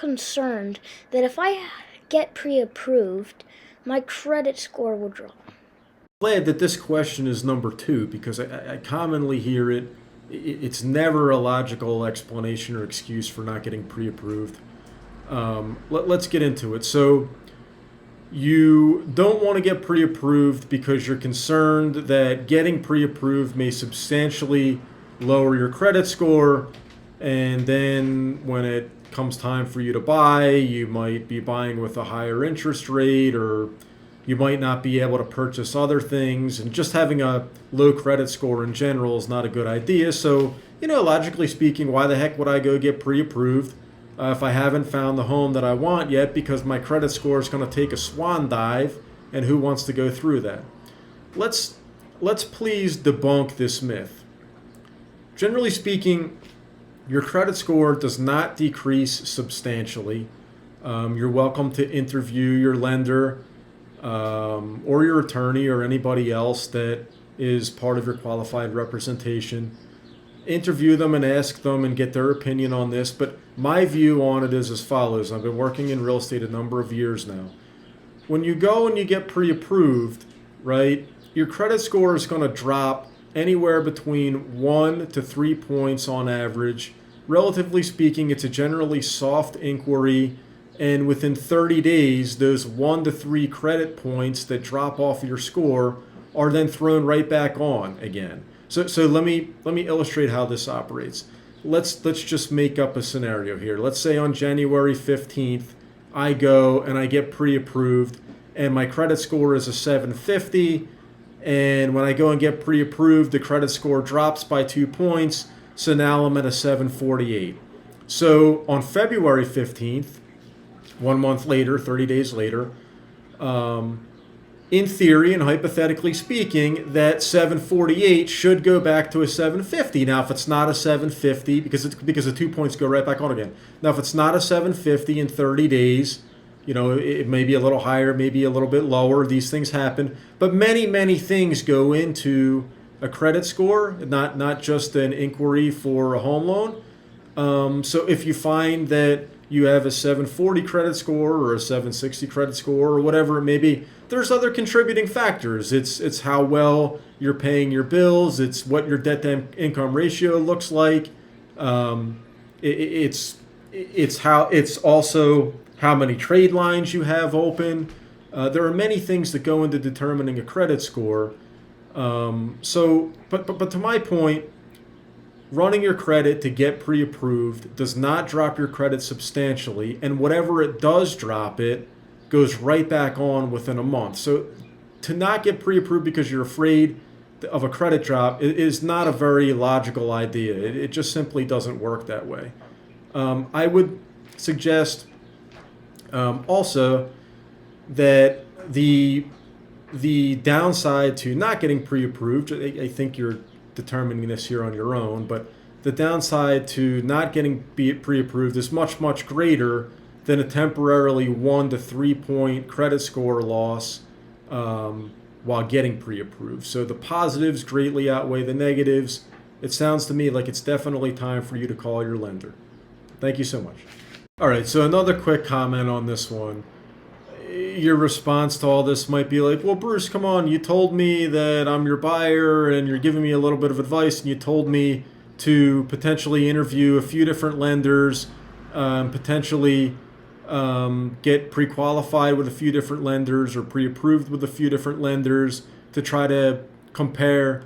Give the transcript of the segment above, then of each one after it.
concerned that if I get pre-approved, my credit score will drop. Glad that this question is number two because I commonly hear it. It's never a logical explanation or excuse for not getting pre-approved. Let's get into it. So you don't want to get pre-approved because you're concerned that getting pre-approved may substantially lower your credit score, and then when it comes time for you to buy, you might be buying with a higher interest rate, or you might not be able to purchase other things, and just having a low credit score in general is not a good idea. So, logically speaking, why the heck would I go get pre-approved if I haven't found the home that I want yet, because my credit score is going to take a swan dive, and who wants to go through that? Let's please debunk this myth. Generally speaking, your credit score does not decrease substantially. You're welcome to interview your lender or your attorney or anybody else that is part of your qualified representation. Interview them and ask them and get their opinion on this. But my view on it is as follows. I've been working in real estate a number of years now. When you go and you get pre-approved, right, your credit score is going to drop anywhere between 1 to 3 points on average. Relatively speaking, it's a generally soft inquiry, and within 30 days, those 1 to 3 credit points that drop off your score are then thrown right back on again. So let me illustrate how this operates. Let's just make up a scenario here. Let's say on January 15th, I go and I get pre-approved, and my credit score is a 750. And when I go and get pre-approved, the credit score drops by 2 points. So now I'm at a 748. So on February 15th, 1 month later, 30 days later, in theory and hypothetically speaking, that 748 should go back to a 750. Now, if it's not a 750, because the 2 points go right back on again. Now, if it's not a 750 in 30 days, it may be a little higher, maybe a little bit lower. These things happen. But many, many things go into a credit score, not just an inquiry for a home loan. So if you find that you have a 740 credit score or a 760 credit score or whatever it may be, there's other contributing factors. It's how well you're paying your bills. It's what your debt to income ratio looks like. It's also how many trade lines you have open. There are many things that go into determining a credit score. But to my point, running your credit to get pre-approved does not drop your credit substantially, and whatever it does drop, it goes right back on within a month. So to not get pre-approved because you're afraid of a credit drop is not a very logical idea. It just simply doesn't work that way. I would suggest also that the downside to not getting pre-approved, I think you're determining this here on your own, but the downside to not getting pre-approved is much, much greater than a temporarily 1 to 3 point credit score loss while getting pre-approved. So the positives greatly outweigh the negatives. It sounds to me like it's definitely time for you to call your lender. Thank you so much. All right, so another quick comment on this one. Your response to all this might be like, well, Bruce, come on, you told me that I'm your buyer and you're giving me a little bit of advice, and you told me to potentially interview a few different lenders, potentially get pre-qualified with a few different lenders or pre-approved with a few different lenders to try to compare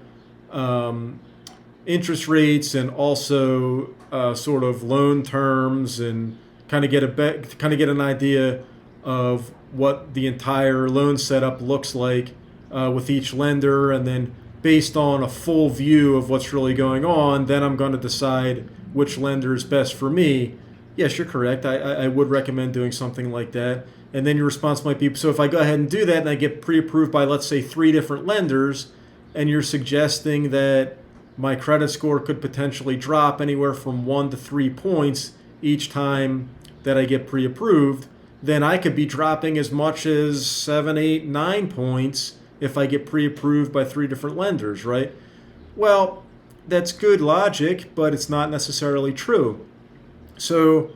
interest rates and also sort of loan terms, and kind of get an idea of what the entire loan setup looks like with each lender, and then based on a full view of what's really going on, then I'm going to decide which lender is best for me. Yes, you're correct. I would recommend doing something like that. And then your response might be, so if I go ahead and do that and I get pre-approved by, let's say, 3 different lenders, and you're suggesting that my credit score could potentially drop anywhere from 1 to 3 points each time that I get pre-approved, then I could be dropping as much as 7, 8, 9 points if I get pre-approved by 3 different lenders, right? Well, that's good logic, but it's not necessarily true. So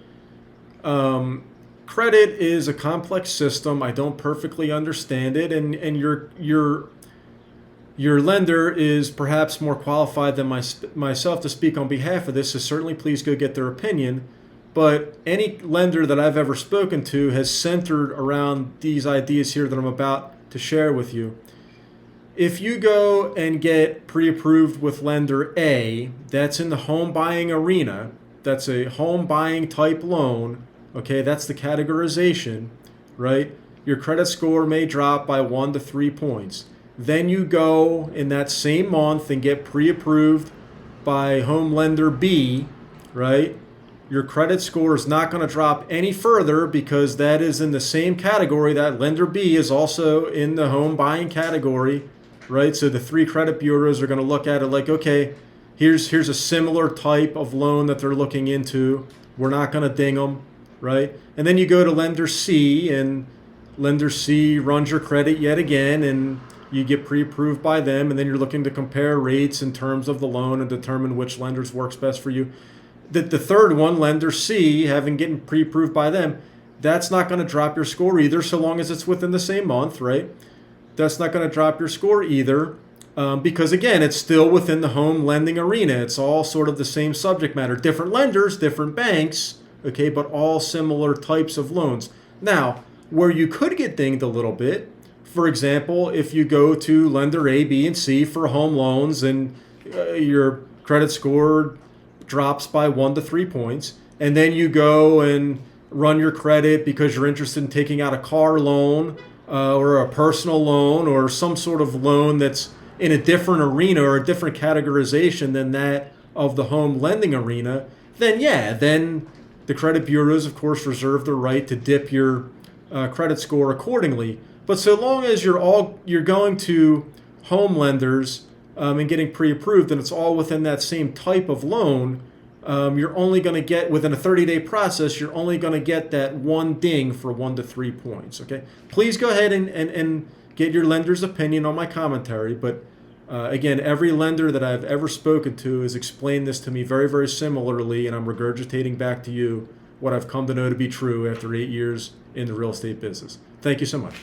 Credit is a complex system. I don't perfectly understand it, and your lender is perhaps more qualified than myself to speak on behalf of this, so certainly please go get their opinion. But any lender that I've ever spoken to has centered around these ideas here that I'm about to share with you. If you go and get pre-approved with lender A, that's in the home buying arena, that's a home buying type loan, okay, that's the categorization, right? Your credit score may drop by 1 to 3 points. Then you go in that same month and get pre-approved by home lender B, right? Your credit score is not going to drop any further because that is in the same category. That lender B is also in the home buying category, right? So the 3 credit bureaus are going to look at it like, okay, here's a similar type of loan that they're looking into. We're not going to ding them, right? And then you go to lender C, and lender C runs your credit yet again, and you get pre-approved by them, and then you're looking to compare rates in terms of the loan and determine which lenders works best for you. The third one, lender C, having getting pre-approved by them, that's not going to drop your score either, so long as it's within the same month, right? That's not going to drop your score either, because again, it's still within the home lending arena. It's all sort of the same subject matter. Different lenders, different banks, okay, but all similar types of loans. Now, where you could get dinged a little bit, for example, if you go to lender A, B, and C for home loans and your credit score drops by 1 to 3 points, and then you go and run your credit because you're interested in taking out a car loan or a personal loan or some sort of loan that's in a different arena or a different categorization than that of the home lending arena, then yeah, then the credit bureaus, of course, reserve the right to dip your credit score accordingly. But so long as you're going to home lenders and getting pre-approved, and it's all within that same type of loan, you're only going to get, within a 30-day process, you're only going to get that one ding for 1 to 3 points. Okay, please go ahead and get your lender's opinion on my commentary. But again, every lender that I've ever spoken to has explained this to me very, very similarly, and I'm regurgitating back to you what I've come to know to be true after 8 years in the real estate business. Thank you so much.